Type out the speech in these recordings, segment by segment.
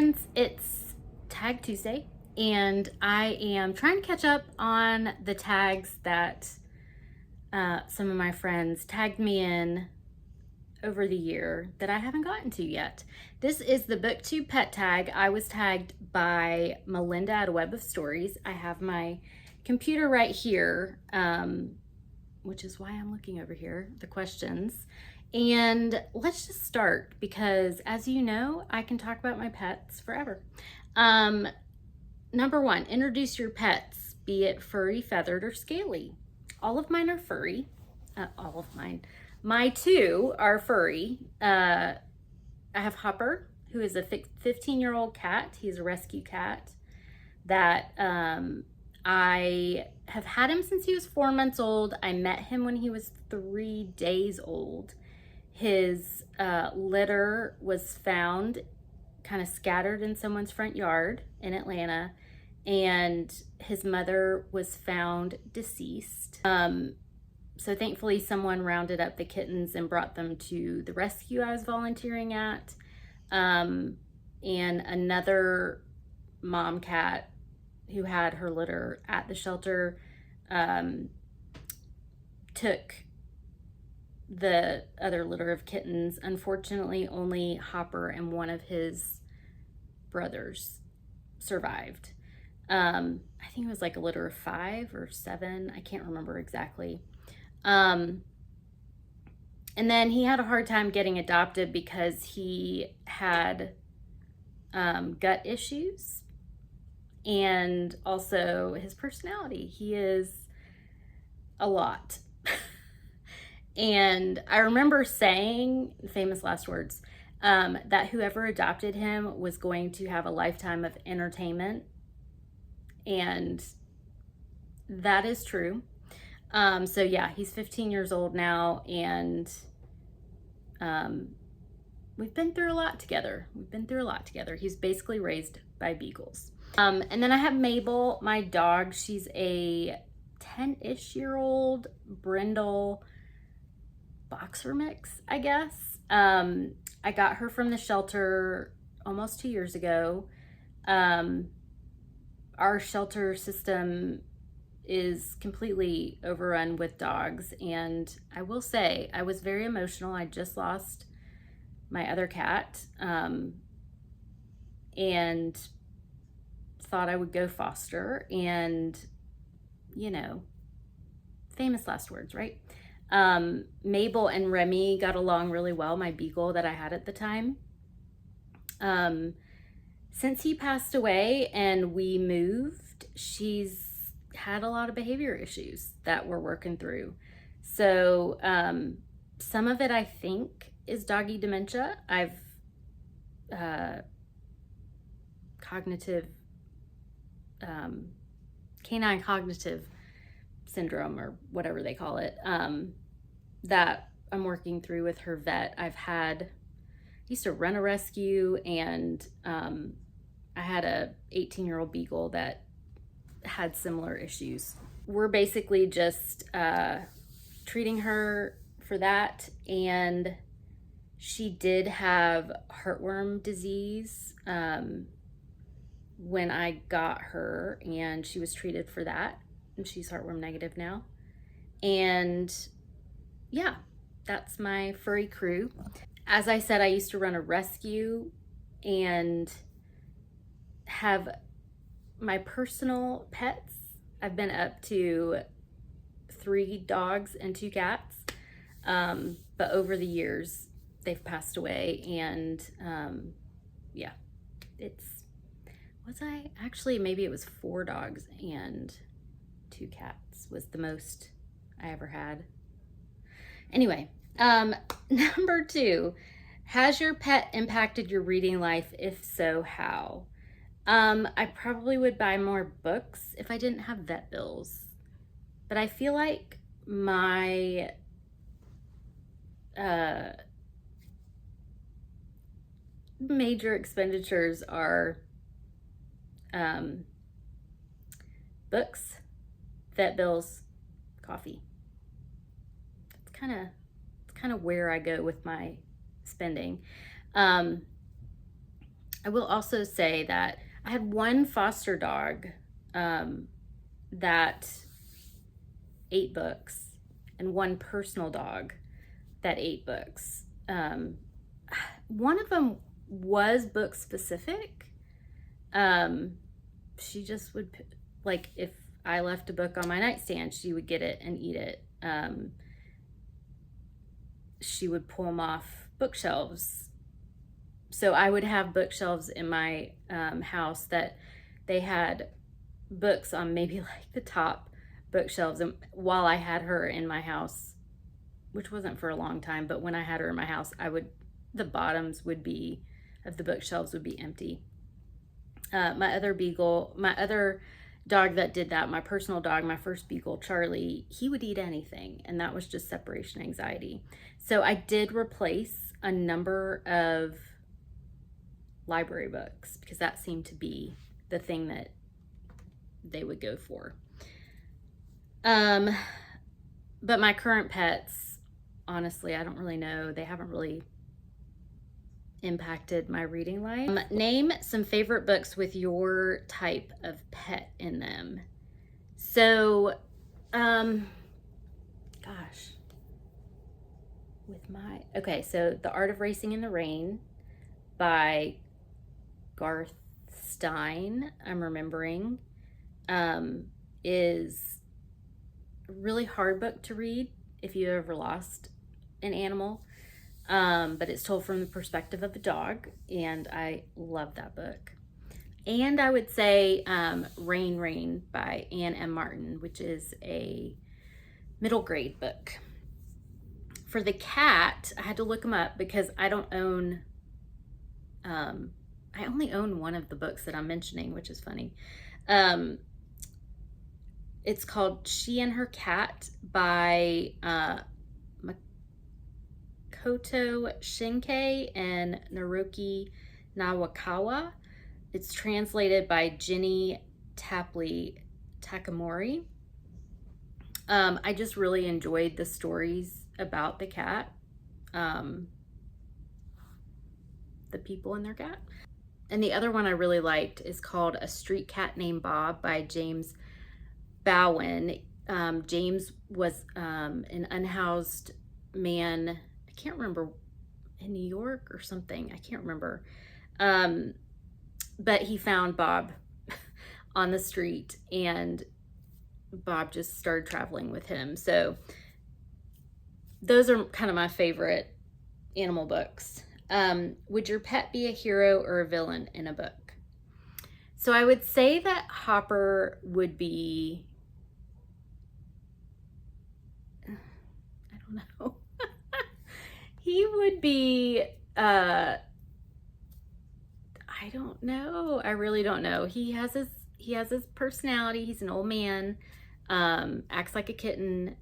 friends, it's Tag Tuesday, and I am trying to catch up on the tags that some of my friends tagged me in over the year that I haven't gotten to yet. This is the Booktube Pet Tag. I was tagged by Melinda at A Web of Stories. I have my computer right here, which is why I'm looking over here, the questions. And let's just start because, as you know, I can talk about my pets forever. Number one, introduce your pets, be it furry, feathered, or scaly. All of mine are furry. All of mine. My two are furry. I have Hopper, who is a 15-year-old cat. He's a rescue cat that I have had him since he was 4 months old. I met him when he was 3 days old. His litter was found kind of scattered in someone's front yard in Atlanta, and his mother was found deceased. So thankfully someone rounded up the kittens and brought them to the rescue I was volunteering at. And another mom cat who had her litter at the shelter took the other litter of kittens. Unfortunately, only Hopper and one of his brothers survived. I think it was like a litter of 5 or 7. I can't remember exactly. And then he had a hard time getting adopted because he had gut issues, and also his personality. He is a lot. And I remember saying, famous last words, that whoever adopted him was going to have a lifetime of entertainment. And that is true. So yeah, he's 15 years old now, and we've been through a lot together. He's basically raised by beagles. And then I have Mabel, my dog. She's a 10-ish-year-old brindle boxer mix, I guess. I got her from the shelter almost 2 years ago. Our shelter system is completely overrun with dogs, and I will say I was very emotional. I just lost my other cat, and thought I would go foster, and you know, famous last words, right? Mabel and Remy got along really well, my beagle that I had at the time. Since he passed away and we moved, she's had a lot of behavior issues that we're working through. So some of it I think is doggy dementia. I've canine cognitive syndrome, or whatever they call it, that I'm working through with her vet. I used to run a rescue, and I had a 18-year-old beagle that had similar issues. We're basically just treating her for that, and she did have heartworm disease when I got her, and she was treated for that, and she's heartworm negative now. And yeah, that's my furry crew. As I said, I used to run a rescue and have my personal pets. I've been up to 3 dogs and 2 cats, but over the years they've passed away, and yeah, maybe it was 4 dogs and 2 cats was the most I ever had. Anyway, number 2, has your pet impacted your reading life? If so, how? I probably would buy more books if I didn't have vet bills, but I feel like my major expenditures are books, vet bills, coffee. It's kind of where I go with my spending. I will also say that I had one foster dog that ate books and one personal dog that ate books. One of them was book specific. She just would, like, if I left a book on my nightstand, she would get it and eat it. She would pull them off bookshelves. So I would have bookshelves in my house that they had books on maybe like the top bookshelves. And while I had her in my house, which wasn't for a long time, but when I had her in my house, the bottoms would be, of the bookshelves would be empty. My other dog that did that, my personal dog, my first beagle, Charlie, he would eat anything, and that was just separation anxiety. So I did replace a number of library books because that seemed to be the thing that they would go for. But my current pets, honestly, I don't really know. They haven't really impacted my reading life. Name some favorite books with your type of pet in them. So, gosh, so The Art of Racing in the Rain by Garth Stein, I'm remembering, is a really hard book to read if you ever lost an animal. But it's told from the perspective of a dog, and I love that book. And I would say Rain, Rain by Anne M. Martin, which is a middle grade book. For the cat, I had to look them up because I don't own, I only own one of the books that I'm mentioning, which is funny. It's called She and Her Cat by Koto Shinkai and Naruki Nawakawa. It's translated by Jenny Tapley Takamori. I just really enjoyed the stories about the cat, the people and their cat. And the other one I really liked is called A Street Cat Named Bob by James Bowen. James was an unhoused man, I can't remember, in New York or something, I can't remember, but he found Bob on the street, and Bob just started traveling with him. So those are kind of my favorite animal books. Would your pet be a hero or a villain in a book? So I would say that Hopper would be, I don't know. He would be, I don't know. I really don't know. He has his personality. He's an old man, acts like a kitten.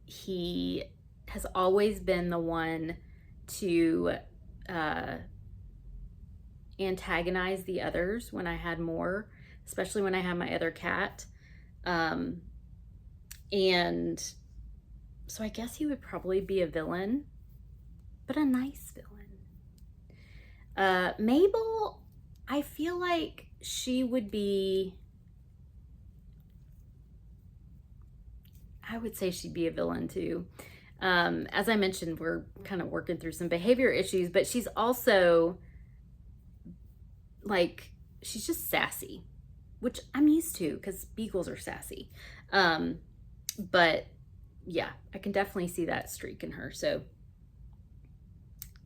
He has always been the one to antagonize the others when I had more, especially when I had my other cat. And so I guess he would probably be a villain, but a nice villain. Mabel, I feel like she would be, I would say she'd be a villain too. As I mentioned, we're kind of working through some behavior issues, but she's also like, she's just sassy, which I'm used to because beagles are sassy. But yeah, I can definitely see that streak in her. So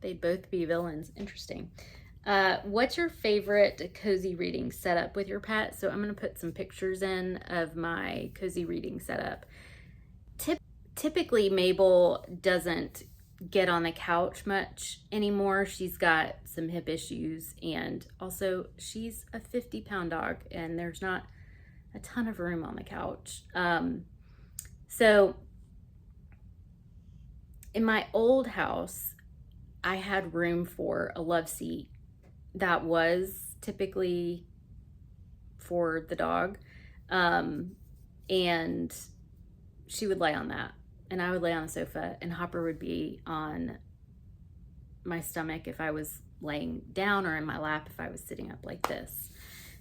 they'd both be villains. Interesting. What's your favorite cozy reading setup with your pet? So I'm going to put some pictures in of my cozy reading setup. Typically, Mabel doesn't get on the couch much anymore. She's got some hip issues, and also she's a 50-pound dog, and there's not a ton of room on the couch. So in my old house, I had room for a love seat that was typically for the dog, and she would lay on that, and I would lay on the sofa, and Hopper would be on my stomach if I was laying down, or in my lap if I was sitting up like this.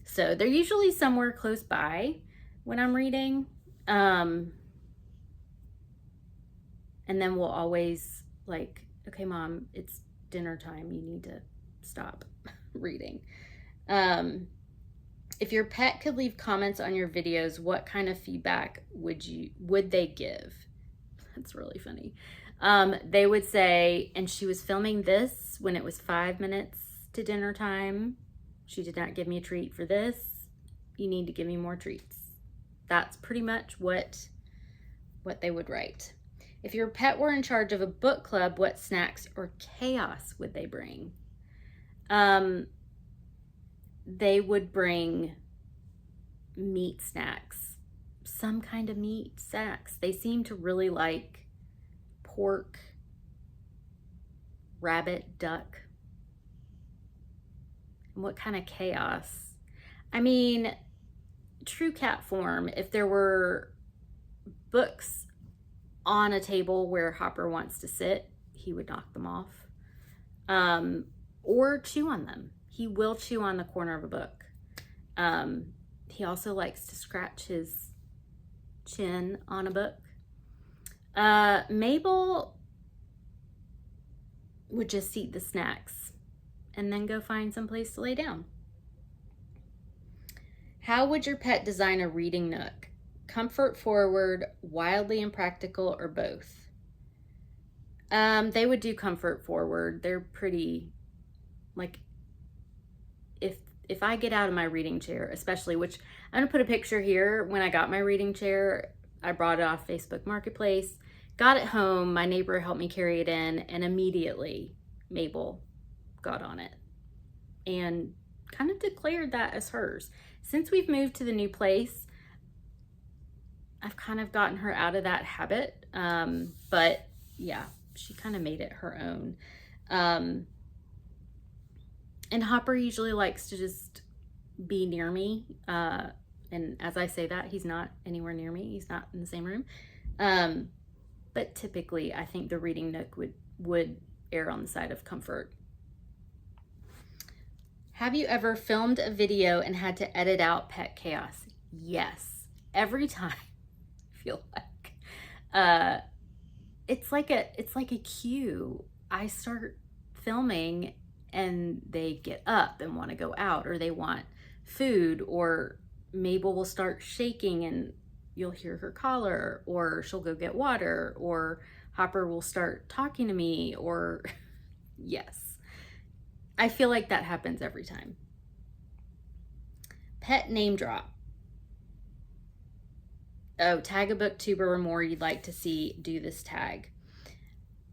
So they're usually somewhere close by when I'm reading. And then we'll always like, okay, Mom, it's dinner time. You need to stop reading. If your pet could leave comments on your videos, what kind of feedback would they give? That's really funny. They would say, and she was filming this when it was 5 minutes to dinner time. She did not give me a treat for this. You need to give me more treats. That's pretty much what they would write. If your pet were in charge of a book club, what snacks or chaos would they bring? They would bring meat snacks, some kind of meat snacks. They seem to really like pork, rabbit, duck. And what kind of chaos? I mean, true cat form, if there were books on a table where Hopper wants to sit, he would knock them off. Or chew on them. He will chew on the corner of a book. He also likes to scratch his chin on a book. Mabel would just eat the snacks and then go find some place to lay down. How would your pet design a reading nook? Comfort forward, wildly impractical, or both? They would do comfort forward. They're pretty, like, if I get out of my reading chair, especially, which I'm gonna put a picture here. When I got my reading chair, I brought it off Facebook Marketplace, got it home, my neighbor helped me carry it in, and immediately Mabel got on it and kind of declared that as hers. Since we've moved to the new place, I've kind of gotten her out of that habit, but yeah, she kind of made it her own. And Hopper usually likes to just be near me. And as I say that, he's not anywhere near me. He's not in the same room. But typically, I think the reading nook would err on the side of comfort. Have you ever filmed a video and had to edit out pet chaos? Yes. Every time, I feel like. It's like a cue. I start filming and they get up and want to go out, or they want food, or Mabel will start shaking and you'll hear her collar, or she'll go get water, or Hopper will start talking to me, or yes. I feel like that happens every time. Pet name drop. Oh, tag a booktuber or more you'd like to see do this tag.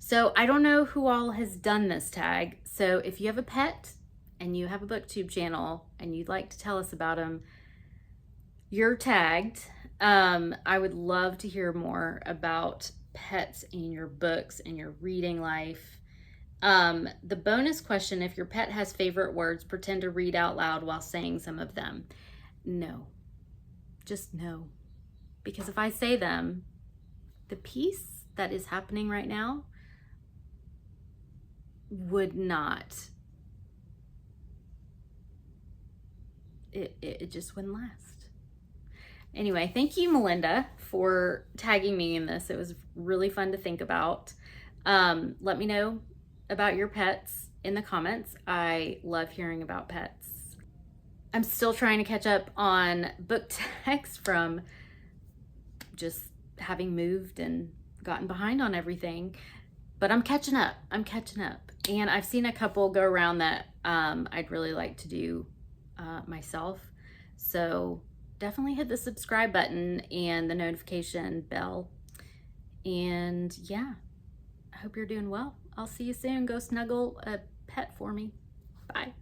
So I don't know who all has done this tag. So if you have a pet and you have a booktube channel and you'd like to tell us about them, you're tagged. I would love to hear more about pets in your books and your reading life. The bonus question, if your pet has favorite words, pretend to read out loud while saying some of them. No, just no. Because if I say them, the piece that is happening right now would not, it just wouldn't last. Anyway, thank you, Melinda, for tagging me in this. It was really fun to think about. Let me know about your pets in the comments. I love hearing about pets. I'm still trying to catch up on book tags from just having moved and gotten behind on everything, but I'm catching up. And I've seen a couple go around that I'd really like to do myself. So definitely hit the subscribe button and the notification bell. And yeah, I hope you're doing well. I'll see you soon. Go snuggle a pet for me. Bye.